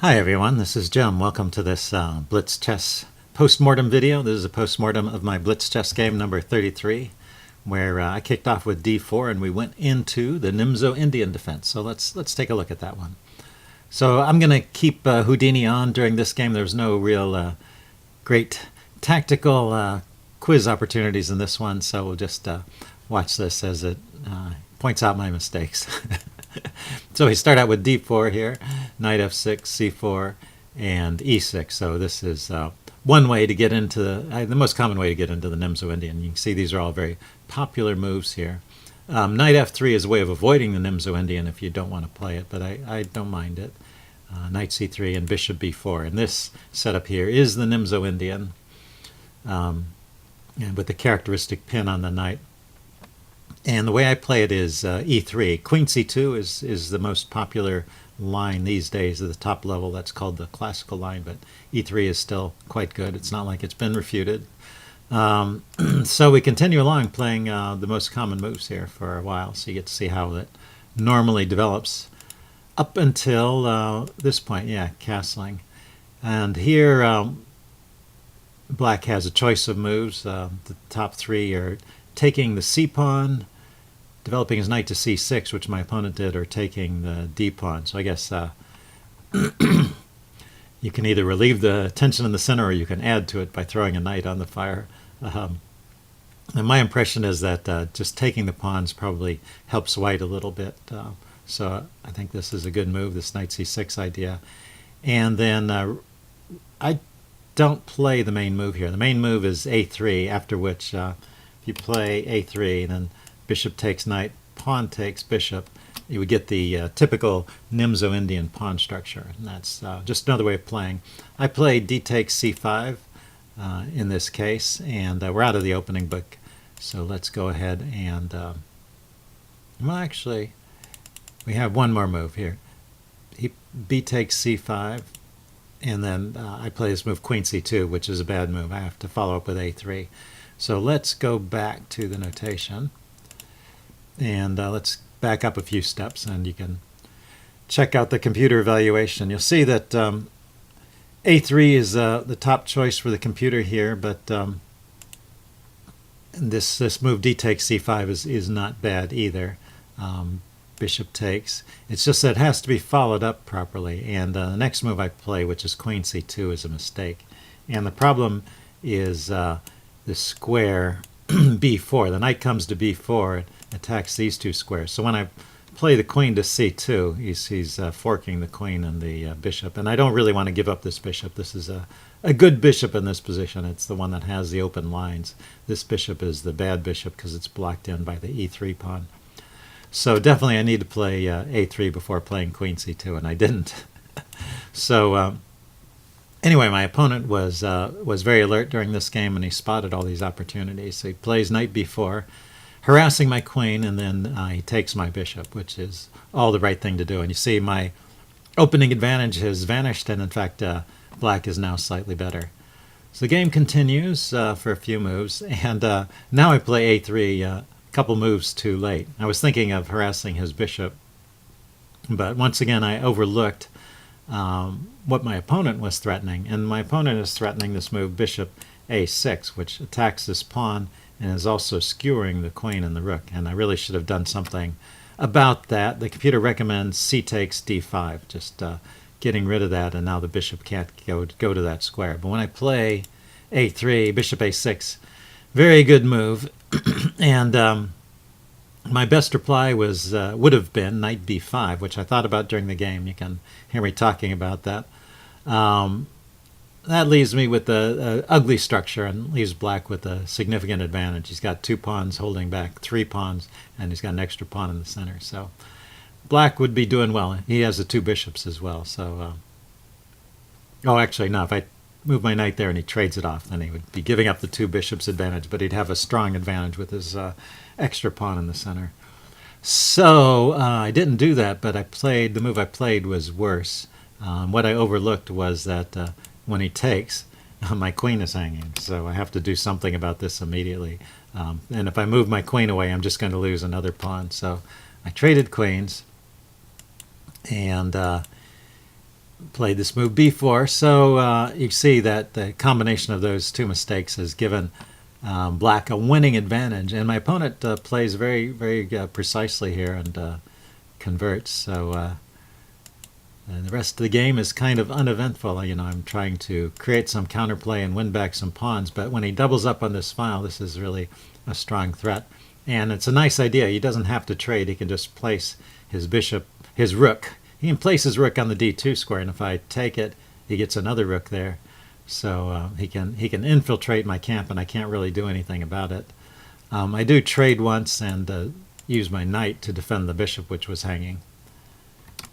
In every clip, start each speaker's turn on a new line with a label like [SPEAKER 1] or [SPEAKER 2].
[SPEAKER 1] Hi everyone, this is Jim. Welcome to this Blitz chess postmortem video. This is a postmortem of my Blitz chess game number 33, where I kicked off with d4 and we went into the Nimzo-Indian defense. So let's take a look at that one. So I'm going to keep Houdini on during this game. There's no real great tactical quiz opportunities in this one, so we'll just watch this as it points out my mistakes. So we start out with d4 here, knight f6, c4, and e6. So this is one way to get into the most common way to get into the Nimzo-Indian. You can see these are all very popular moves here. Knight f3 is a way of avoiding the Nimzo-Indian if you don't want to play it, but I don't mind it. Knight c3 and bishop b4. And this setup here is the Nimzo-Indian, and with the characteristic pin on the knight. And the way I play it is e3. Queen c2 is the most popular line these days at the top level. That's called the classical line, but e3 is still quite good. It's not like it's been refuted. So we continue along playing the most common moves here for a while, so you get to see how it normally develops up until this point. Yeah, castling. And here Black has a choice of moves. The top three are taking the c-pawn, developing his knight to c6, which my opponent did, or taking the d-pawn. So I guess you can either relieve the tension in the center or you can add to it by throwing a knight on the fire. And my impression is that just taking the pawns probably helps white a little bit. So I think this is a good move, this knight c6 idea. And then I don't play the main move here. The main move is a3, after which if you play a3, then bishop takes knight, pawn takes bishop, you would get the typical Nimzo-Indian pawn structure. And that's just another way of playing. I play d takes c5 in this case, and we're out of the opening book. So let's go ahead and, well, actually, we have one more move here. B takes c5, and then I play this move queen c2, which is a bad move. I have to follow up with a3. So let's go back to the notation, and let's back up a few steps, and you can check out the computer evaluation. You'll see that a3 is the top choice for the computer here, but this move d takes c5 is not bad either. Bishop takes. It's just that it has to be followed up properly, and the next move I play, which is queen c2, is a mistake. And the problem is the square b4. The knight comes to b4, it attacks these two squares. So when I play the queen to c2, he's forking the queen and the bishop. And I don't really want to give up this bishop. This is a good bishop in this position. It's the one that has the open lines. This bishop is the bad bishop because it's blocked in by the e3 pawn. So definitely I need to play a3 before playing queen c2, and I didn't. So anyway, my opponent was very alert during this game, and he spotted all these opportunities. So he plays knight b4, harassing my queen, and then he takes my bishop, which is all the right thing to do. And you see my opening advantage has vanished, and in fact Black is now slightly better. So the game continues for a few moves, and now I play a3 a couple moves too late. I was thinking of harassing his bishop, but once again I overlooked what my opponent was threatening, and my opponent is threatening this move bishop a6, which attacks this pawn and is also skewering the queen and the rook, and I really should have done something about that. The computer recommends c takes d5, just getting rid of that, and now the bishop can't go to that square. But when I play a3, bishop a6, very good move. And my best reply was would have been knight b5, which I thought about during the game. You can hear me talking about that. That leaves me with an ugly structure and leaves Black with a significant advantage. He's got two pawns holding back three pawns, and he's got an extra pawn in the center. So Black would be doing well. He has the two bishops as well. So, oh, actually, no. If I move my knight there and he trades it off, then he would be giving up the two bishops advantage, but he'd have a strong advantage with his extra pawn in the center. So I didn't do that, but the move I played was worse. What I overlooked was that when he takes, my queen is hanging, so I have to do something about this immediately. And if I move my queen away, I'm just going to lose another pawn. So I traded queens, and played this move before, so you see that the combination of those two mistakes has given black a winning advantage, and my opponent plays very, very precisely here and converts. So and the rest of the game is kind of uneventful. I'm trying to create some counterplay and win back some pawns, but when he doubles up on this file, this is really a strong threat. And it's a nice idea. He doesn't have to trade. He can just place his bishop, his rook. He can place his rook on the d2 square, and if I take it, he gets another rook there. So he can infiltrate my camp, and I can't really do anything about it. I do trade once and use my knight to defend the bishop, which was hanging.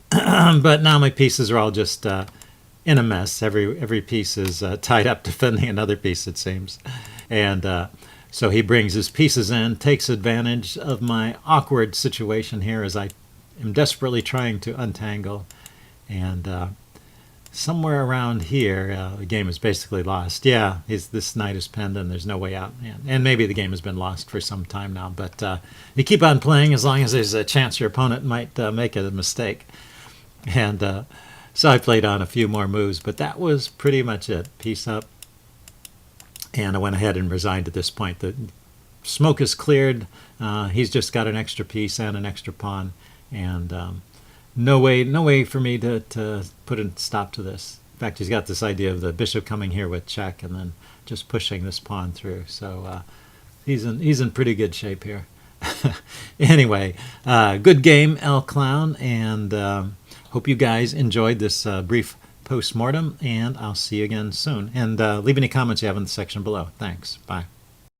[SPEAKER 1] But now my pieces are all just in a mess. Every piece is tied up defending another piece, it seems. And so he brings his pieces in, takes advantage of my awkward situation here as I am desperately trying to untangle. And somewhere around here, the game is basically lost. Yeah, this knight is pinned and there's no way out. And maybe the game has been lost for some time now. But you keep on playing as long as there's a chance your opponent might make a mistake. And so I played on a few more moves, but that was pretty much it. Piece up. And I went ahead and resigned at this point. The smoke is cleared. He's just got an extra piece and an extra pawn. And no way for me to put a stop to this. In fact, he's got this idea of the bishop coming here with check and then just pushing this pawn through. So he's in pretty good shape here. Anyway, good game, L Clown, and hope you guys enjoyed this brief post-mortem, and I'll see you again soon. And leave any comments you have in the section below. Thanks. Bye.